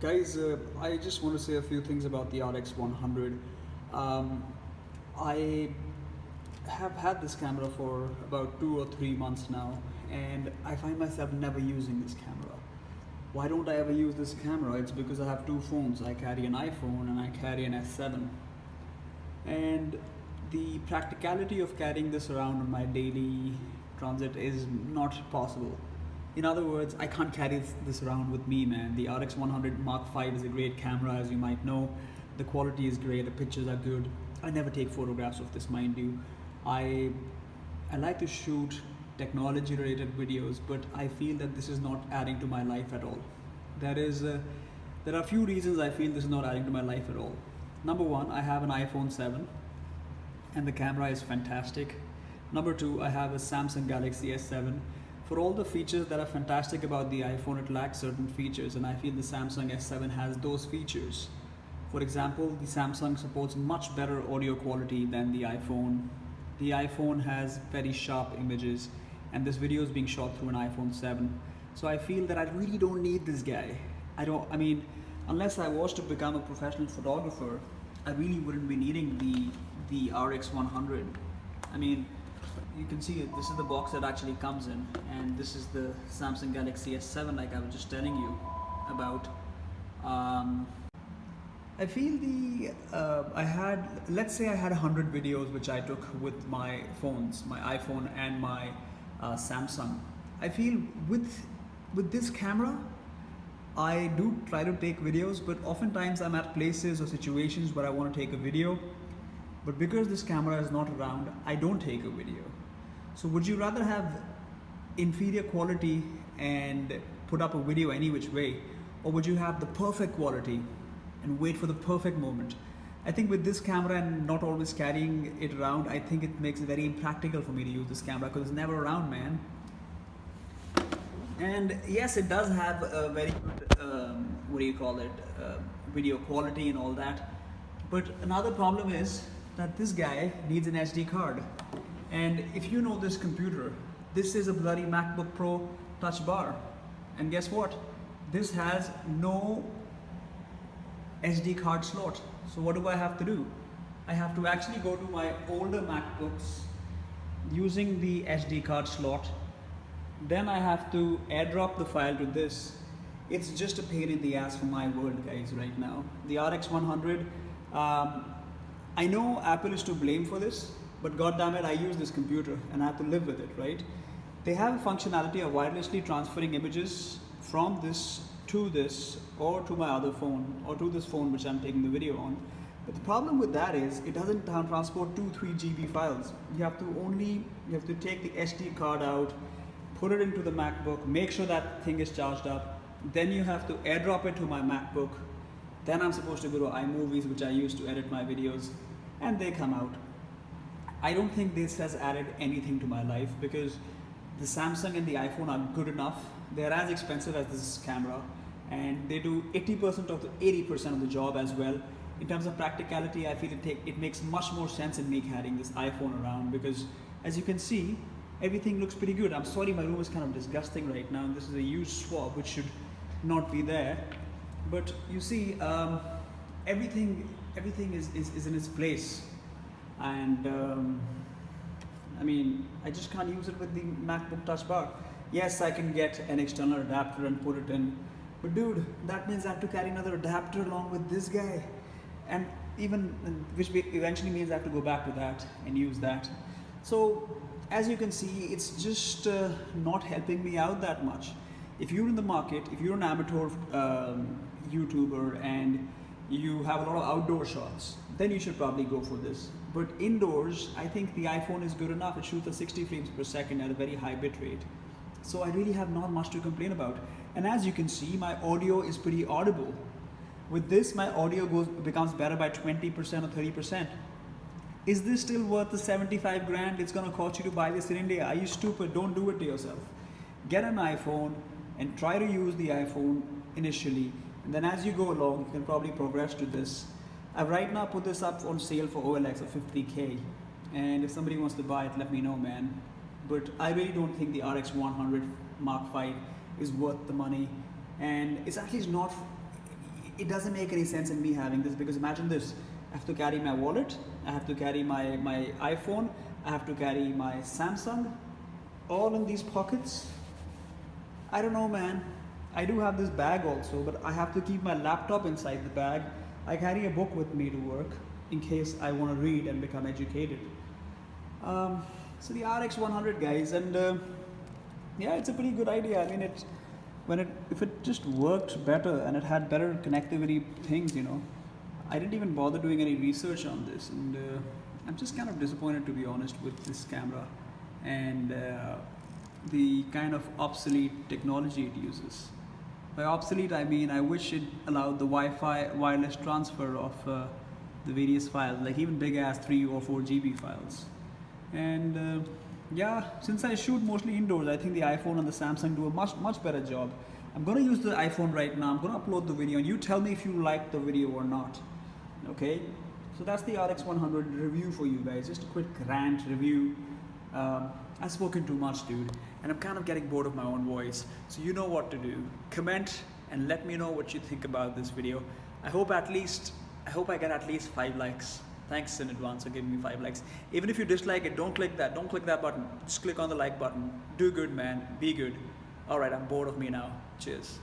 Guys, I just want to say a few things about the RX100. I have had this camera for about 2 or 3 months now, and I find myself never using this camera. Why don't I ever use this camera? It's because I have two phones. I carry an iPhone and I carry an S7. And the practicality of carrying this around on my daily transit is not possible. In other words, I can't carry this around with me, man. The RX100 Mark V is a great camera, as you might know. The quality is great, the pictures are good. I never take photographs of this, mind you. I like to shoot technology related videos, but I feel that this is not adding to my life at all. There are a few reasons I feel this is not adding to my life at all. Number one, I have an iPhone 7 and the camera is fantastic. Number two, I have a Samsung Galaxy S7. For all the features that are fantastic about the iPhone, it lacks certain features, and I feel the Samsung S7 has those features. For example, the Samsung supports much better audio quality than the iPhone. The iPhone has very sharp images, and this video is being shot through an iPhone 7. So I feel that I really don't need this guy. I mean, unless I was to become a professional photographer, I really wouldn't be needing the RX100. I mean, you can see it. This is the box that actually comes in, and this is the Samsung Galaxy S7, like I was just telling you about. I feel let's say I had 100 videos which I took with my phones, my iPhone and my Samsung. I feel with this camera, I do try to take videos, but oftentimes I'm at places or situations where I want to take a video, but because this camera is not around, I don't take a video. So would you rather have inferior quality and put up a video any which way, or would you have the perfect quality and wait for the perfect moment? I think with this camera and not always carrying it around, I think it makes it very impractical for me to use this camera because it's never around, man. And yes, it does have a very good, video quality and all that. But another problem is that this guy needs an SD card. And if you know this computer, this is a bloody MacBook Pro touch bar. And guess what? This has no SD card slot. So what do I have to do? I have to actually go to my older MacBooks using the SD card slot. Then I have to airdrop the file to this. It's just a pain in the ass for my world, guys, right now. The RX100, I know Apple is to blame for this, but goddammit, I use this computer and I have to live with it, right? They have a functionality of wirelessly transferring images from this to this, or to my other phone, or to this phone which I'm taking the video on. But the problem with that is it doesn't transport 2-3 GB files. You have to take the SD card out, put it into the MacBook, make sure that thing is charged up. Then you have to airdrop it to my MacBook. Then I'm supposed to go to iMovies, which I use to edit my videos, and they come out. I don't think this has added anything to my life because the Samsung and the iPhone are good enough. They're as expensive as this camera, and they do 80% of the 80% of the job as well. In terms of practicality, I feel it makes much more sense in me carrying this iPhone around because, as you can see, everything looks pretty good. I'm sorry, my room is kind of disgusting right now, and this is a huge swab which should not be there. But you see, everything is in its place, and I mean, I just can't use it with the MacBook Touch Bar. Yes, I can get an external adapter and put it in, but dude, that means I have to carry another adapter along with this guy, and which eventually means I have to go back to that and use that. So as you can see, it's just not helping me out that much. If you're in the market, if you're an amateur YouTuber and you have a lot of outdoor shots, then you should probably go for this. But indoors, I think the iPhone is good enough. It shoots at 60 frames per second at a very high bit rate. So I really have not much to complain about. And as you can see, my audio is pretty audible. With this, my audio becomes better by 20% or 30%. Is this still worth the 75 grand it's gonna cost you to buy this in India? Are you stupid? Don't do it to yourself. Get an iPhone and try to use the iPhone initially. And then as you go along, you can probably progress to this. I've right now put this up on sale for OLX of 50K. And if somebody wants to buy it, let me know, man. But I really don't think the RX100 Mark V is worth the money. And it's actually not, it doesn't make any sense in me having this, because imagine this. I have to carry my wallet, I have to carry my iPhone, I have to carry my Samsung, all in these pockets. I don't know, man. I do have this bag also, but I have to keep my laptop inside the bag. I carry a book with me to work in case I want to read and become educated. So the RX100, guys, and yeah, it's a pretty good idea. I mean, if it just worked better and it had better connectivity things, you know, I didn't even bother doing any research on this, and I'm just kind of disappointed, to be honest, with this camera and the kind of obsolete technology it uses. By obsolete, I mean I wish it allowed the Wi-Fi wireless transfer of the various files, like even big ass 3 or 4 GB files. And yeah, since I shoot mostly indoors, I think the iPhone and the Samsung do a much better job. I'm gonna use the iPhone right now. I'm gonna upload the video, and you tell me if you like the video or not. Okay, so that's the RX100 review for you guys. Just a quick rant review. I've spoken too much, dude, and I'm kind of getting bored of my own voice. So you know what to do. Comment and let me know what you think about this video. I hope I get at least 5 likes. Thanks in advance for giving me 5 likes. Even if you dislike it, don't click that button. Just click on the like button. Do good, man. Be good. Alright, I'm bored of me now. Cheers.